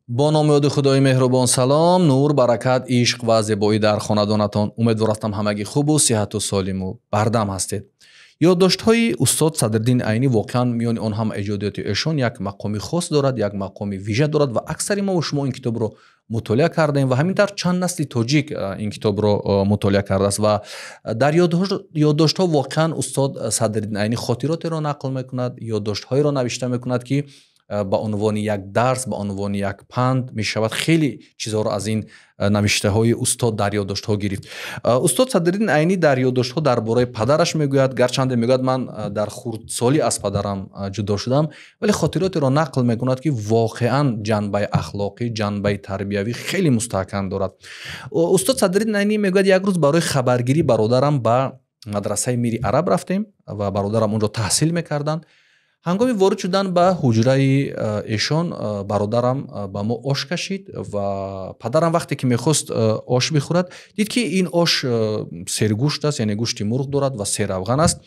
با نام یاد خدای مهربان سلام، نور، برکت، عشق و زیبایی در خانه‌دانتان. امیدوار هستم همگی خوب و صحت و سالم و بردم هستید. یادداشت‌های استاد صدرالدین عینی واقعا میان آن هم ایجادیات ایشان یک مقام خاص دارد، یک مقام ویژه دارد و اکثر ما و شما این کتاب رو مطالعه کردیم و همینطور چند نسل تاجیک این کتاب رو مطالعه کرده است و در یادداشت‌ها واقعا استاد صدرالدین عینی خاطرات را نقل میکند، یادداشت‌های را نوشته میکند که با عنوان یک درس، با عنوان یک پند می شود خیلی چیزها را از این نوشته های استاد در یادداشت ها گرفت. استاد صدرالدین عینی در یادداشت ها درباره پدرش میگوید، گرچند میگوید من در خردسالی از پدرم جدا شدم، ولی خاطرات را نقل میکند که واقعا جنبه اخلاقی، جنبه تربیوی خیلی مستحکم دارد. استاد صدرالدین عینی میگوید یک روز برای خبرگیری برادرم به مدرسه میری عرب رفتیم و برادرم اونجا تحصیل میکردند. هنگامی وارد شدن به حجره ایشان برادرم به ما آش کشید و پدرم وقتی که میخواست آش بخورد دید که این آش سرگوشت است، یعنی گوشت مرغ دارد و سرافغان است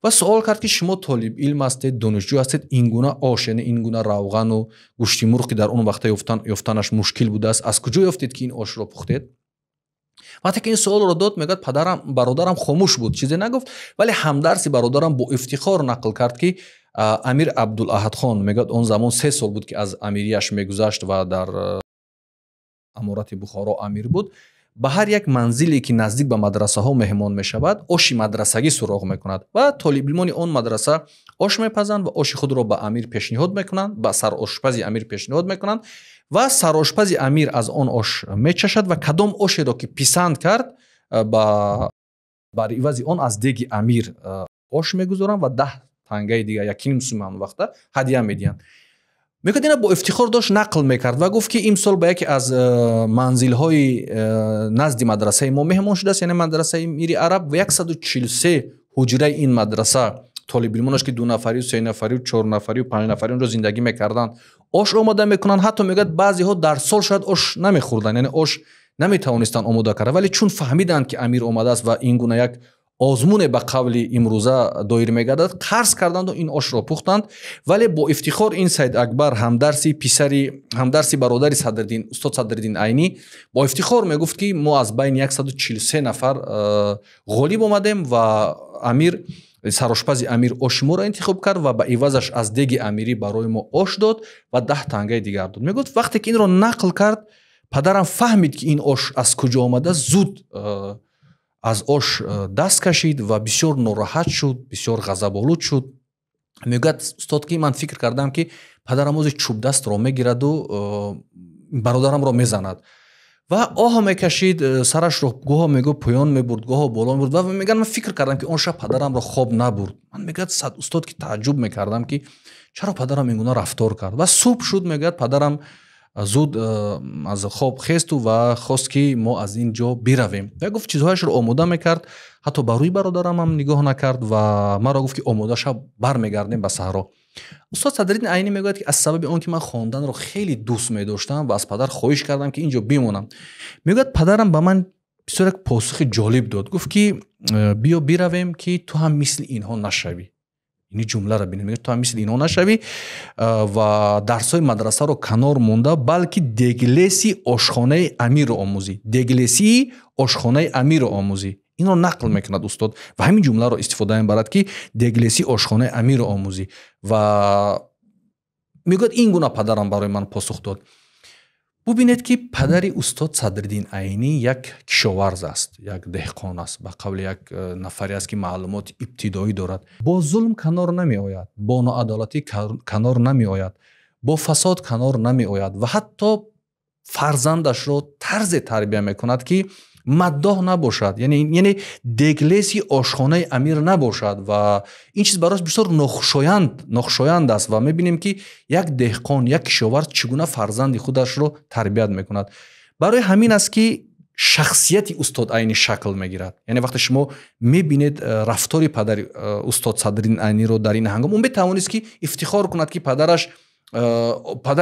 و سوال کرد که شما طالب علم هستید، دانشجو هستید، این گونه آش، یعنی این گونه روغن و گوشت مرغ که در اون وقت یافتنش مشکل بوده است، از کجا یافتید که این آش را پختید؟ وقتی که این سوال رو داد میگه برادرم خاموش بود، چیزی نگفت، ولی همدرسی برادرم با افتخار نقل کرد که امیر عبدالاحد خان میگه اون زمان 3 سال بود که از امیریش میگذشت و در امارت بخارا امیر بود. به هر یک منزلی که نزدیک به مدرسه ها مهمان می شود آش مدرسگی سراغ میکند و طالب علمان اون مدرسه آش میپزند و آش خود را به امیر پیشنهاد میکنند، به سرآشپز امیر پیشنهاد میکنند و سرآشپز امیر از آن آش میچشد و کدام آشی را که پسند کرد بر عوض آن از دیگ امیر آش میگذارند و 10 تنگه دیگه، 1.5 سوم هم وقته هدیه میدین. میگه اینا با افتخار داشت نقل میکرد و گفت که امسال به یکی از منزل های نزد مدرسه ما مهمان شده است، یعنی مدرسه میری عرب، و 143 حجره این مدرسه طالب علمانش که 2 نفری و 3 نفری و 4 نفری و 5 نفری اونجا زندگی میکردن آش آماده میکنن. حتی میگه بعضی ها در سال شاید آش نمیخوردن، یعنی آش نمیتوانستن آماده کردن، ولی چون فهمیدن که امیر آمده است و این گونه یک آزمون به قول امروزه دایر میگردد، قرض کردند و این آش را پختند. ولی با افتخار این سید اکبر همدرسی برادر صدرالدین استاد صدرالدین عینی با افتخار میگفت که ما از بین 143 نفر غالب آمدیم و امیر سرآشپز امیر آش ما را انتخاب کرد و به عوضش از دیگ امیری برای ما آش داد و 10 تنگه دیگر داد. میگفت وقتی که این را نقل کرد پدرم فهمید که این آش از کجا آمده، زود از آش دست کشید و بسیار ناراحت شد، بسیار غضب‌آلود شد. میگه استاد که من فکر کردم که پدرم از چوب دست را میگیرد و برادرم را میزند و آه میکشید، سرش رو گاه میگه پایان میبرد، گاه بالا میبرد و میگن من فکر کردم که اون شب پدرم را خواب نبرد. من میگه استاد که تعجب میکردم که چرا پدرم این گونه رفتار کرد و صبح شد میگه پدرم زود از خواب خست و خواست که ما از اینجا برویم و گفت چیزهایش رو آماده میکرد، حتی بر روی برادرم هم نگاه نکرد و ما را گفت که آماده شب برمیگردیم به صحرا. استاد صدرالدین عینی میگوید که از سبب اون که من خواندن رو خیلی دوست می‌داشتم و از پدر خواهش کردم که اینجا بمونم، میگوید پدرم به من بسیار یک پاسخ جالب داد، گفت که بیا برویم که تو هم مثل اینها نشوی. این جمله را ببینید، میگه تو هم مثل اینها نشوی و درسای مدرسه رو کنار مونده، بلکه دگلسی آشخانه امیر رو آموزی، دگلسی آشخانه امیر رو آموزی. این رو نقل میکند استاد و همین جمله رو استفاده میبرد که دگلسی آشخانه امیر رو آموزی و میگه این گونه پدرم برای من پاسخ داد. ببینید که پدر استاد صدرالدین عینی یک کشاورز است، یک دهقان است، به قول یک نفری است که معلومات ابتدایی دارد. با ظلم کنار نمی آید، با ناعدالتی کنار نمی آید، با فساد کنار نمی آید و حتی فرزندش رو طرز تربیت میکند که مداح نباشد، یعنی دگلسی آشخانه امیر نباشد و این چیز براش بسیار ناخوشایند است و میبینیم که یک دهقان، یک کشاورز چگونه فرزند خودش رو تربیت میکند. برای همین است که شخصیت استاد عینی شکل میگیرد. یعنی وقتی شما میبینید رفتار پدر استاد صدرالدین عینی رو در این هنگام، اون بتوانید که افتخار کند که پدر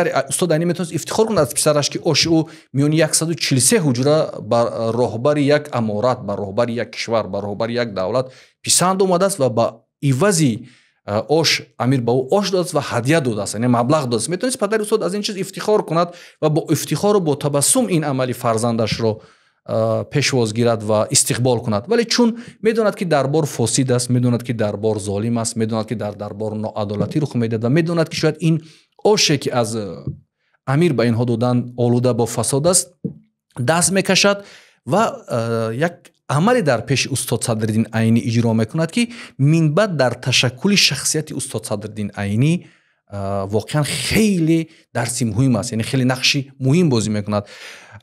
استاد عینی میتونست افتخار کنه از پسرش که آش او میون 143 حجره بر راهبر یک امارت، بر راهبر یک کشور، بر راهبر یک دولت پسند اومده است و با عوضی ош амир ба ӯ ош додааст ва ҳадия додааст, яъне маблағ додааст. Метавонист падари устод аз ин чиз ифтихор кунад ва бо ифтихору бо табассум ин амали фарзандашро пешвоз гирад ва истиқбол кунад. Вале чун медонад ки дарбор фосид аст, медонад ки дарбор золим аст, медонад ки дар дарбор ноадолатӣ рух медиҳад ва медонад ки шояд ин оше ки аз амир ба инҳо додан олуда бо фасод аст, даст мекашад ва як амале дар пеши устод Садриддин Айнӣ иҷро мекунад ки минбаъд дар ташаккули шахсияти устод Садриддин Айнӣ воқеан хеле дарси муҳим аст, яъне хеле нақши муҳим бозӣ мекунад.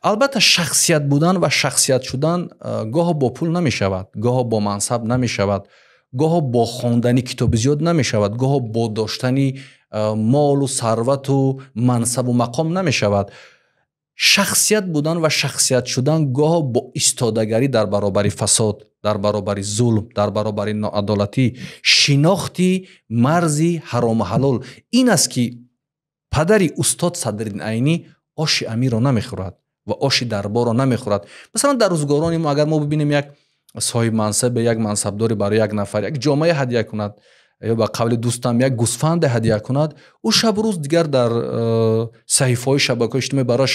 албатта шахсият будан ва шахсият шудан гоҳо бо пул намешавад, гоҳо бо мансаб намешавад, гоҳо бо хондани китоби зиёд намешавад, гоҳо бо доштани молу сарвату мансабу мақом намешавад. шахсият будан ва шахсият шудан гоҳо бо истодагарӣ дар баробари фасод, дар баробари зулм, дар баробари ноадолатӣ, шинохти марзи ҳарому ҳалол. ин аст ки падари устод Садриддин Айнӣ оши амирро намехӯрад ва оши дарборро намехӯрад. масалан дар рӯзгорони мо агар мо бибинем як соҳибмансабе, як мансабдоре барои як нафар як ҷомаъе ҳадия кунад ё ба қавли дӯстам як гӯсфанде ҳадия кунад, ӯ шабрӯз дигар дар саҳифаҳои шабакаҳои иҷтимоӣ барояш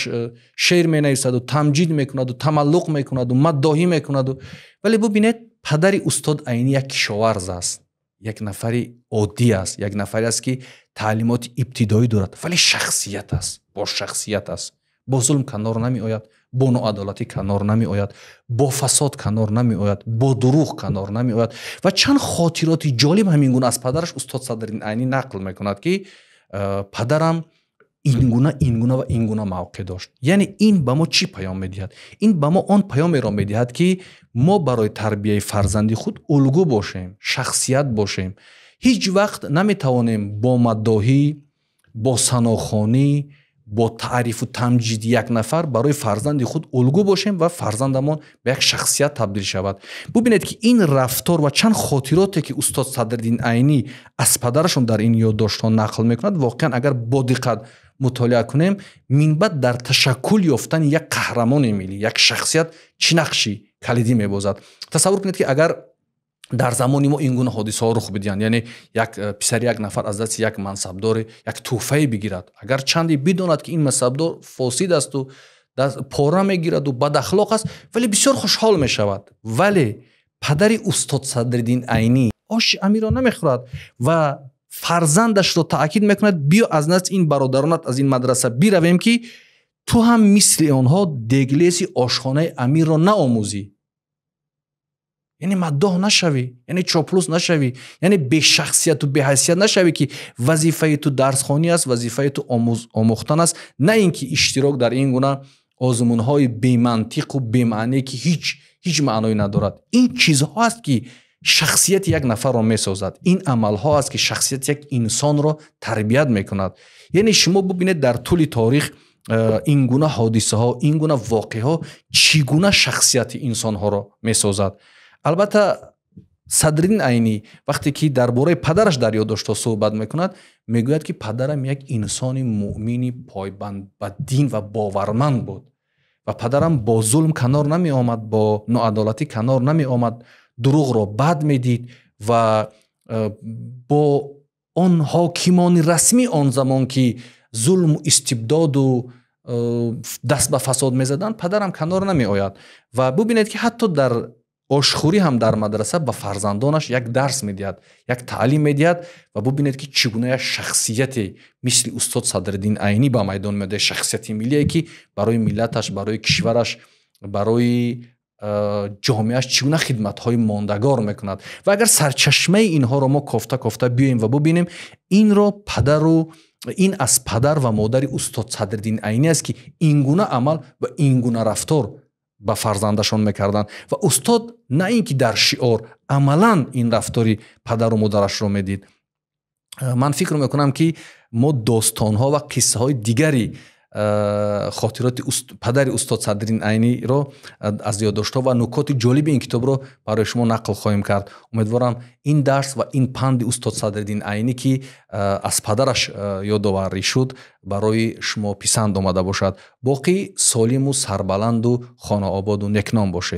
шеър менависаду тамҷид мекунаду тамаллуқ мекунаду маддоҳӣ мекунаду. вале бубинед падари устод Айнӣ як кишоварз аст, як нафари оддӣ аст, як нафаре аст ки таълимоти ибтидоӣ дорад, вале шахсият аст, бо шахсият аст. бо зулм канор намеояд, бо ноадолатӣ канор намеояд, бо фасод канор намеояд, бо дурӯғ канор намеояд. ва чанд хотироти ҷолиб ҳамин гуна аз падараш устод Садриддин Айнӣ нақл мекунад ки падарам ин гуна ва ин гуна мавқеъ дошт. яъне ин ба мо чӣ паём медиҳад? ин ба мо он паёмеро медиҳад ки мо барои тарбияи фарзанди худ улгӯ бошем, шахсият бошем. ҳеҷ вақт наметавонем бо маддоҳӣ, бо санохонӣ, бо таърифу тамҷиди як нафар барои фарзанди худ улгӯ бошем ва фарзандамон ба як шахсият табдил шавад. бубинед ки ин рафтор ва чанд хотироте ки устод Садриддин Айнӣ аз падарашон дар ин ёддоштҳо нақл мекунад, воқеан агар бо диққат мутолиа кунем, минбаъд дар ташаккул ёфтани як қаҳрамони миллӣ, як шахсият чӣ нақши калидӣ мебозад. тасаввур кунед ки агар дар замони мо ин гуна ҳодисаҳо рух бидиҳанд, яъне як писари як нафар аз дасти як мансабдоре як тӯҳфае бигирад, агар чанде бидонад ки ин мансабдор фосид асту пора мегираду бадахлоқ аст, вале бисёр хушҳол мешавад. вале падари устод Садриддин Айнӣ оши амирро намехӯрад ва фарзандашро таъкид мекунад биё аз назди ин бародаронат аз ин мадраса биравем ки ту ҳам мисли онҳо деглеси ошхонаи амирро наомӯзӣ, яъне маддоҳ нашавӣ, яъне чоплус нашавӣ, яъне бешахсияту беҳайсият нашавӣ ки вазифаи ту дарсхонӣ аст, вазифаи ту омӯхтан аст, на ин ки иштирок дар ин гуна озмунҳои бемантиқу бемаъне ки ҳеҷ маъное надорад. ин чизҳо аст ки шахсияти як нафарро месозад. ин амалҳо аст ки шахсияти як инсонро тарбият мекунад. яъне шумо бубинед дар тӯли таърих ин гуна ҳодисаҳо, ин гуна воқеъҳо чӣ гуна шахсияти инсонҳоро месозад. албатта Садриддин Айнӣ вақте ки дар бораи падараш дар ёддоштҳо суҳбат мекунад, мегӯяд ки падарам як инсони муъмини пойбанд ба дин ва боварманд буд ва падарам бо зулм канор намеомад, бо ноадолатӣ канор намеомад, дурӯғро бад медид ва бо он ҳокимони расмӣ он замон ки зулму истибдоду даст ба фасод мезаданд, падарам канор намеояд. ва бубинед ки ҳатто дар ошхӯрӣ ҳам дар мадраса ба фарзандонаш як дарс медиҳад, як таълим медиҳад ва бубинед ки чӣ гуна як шахсияте мисли устод Садриддин Айнӣ ба майдон медояд, шахсияти миллие ки барои миллаташ, барои кишвараш, барои ҷомеаш чӣ гуна хидматҳои мондагор мекунад. ва агар сарчашмаи инҳоро мо кофта биёем ва бубинем, инро ин аз падар ва модари устод Садриддин Айнӣ аст ки ин гуна амал ва ин гуна рафтор ба фарзандашон мекарданд ва устод на ин ки дар шиор амалан ин рафтори падару модарашро медид. ман фикр мекунам ки мо достонҳо ва қиссаҳои дигари хотироти падари устод Садриддин Айниро аз ёддоштҳо ва нукоти ҷолиби ин китобро барои шумо нақл хоҳем кард. умедворам ин дарс ва ин панди устод Садриддин Айнӣ ки аз падараш ёдоварӣ шуд барои шумо писанд омада бошад. боқӣ солиму сарбаланду хонаободу некном бошед.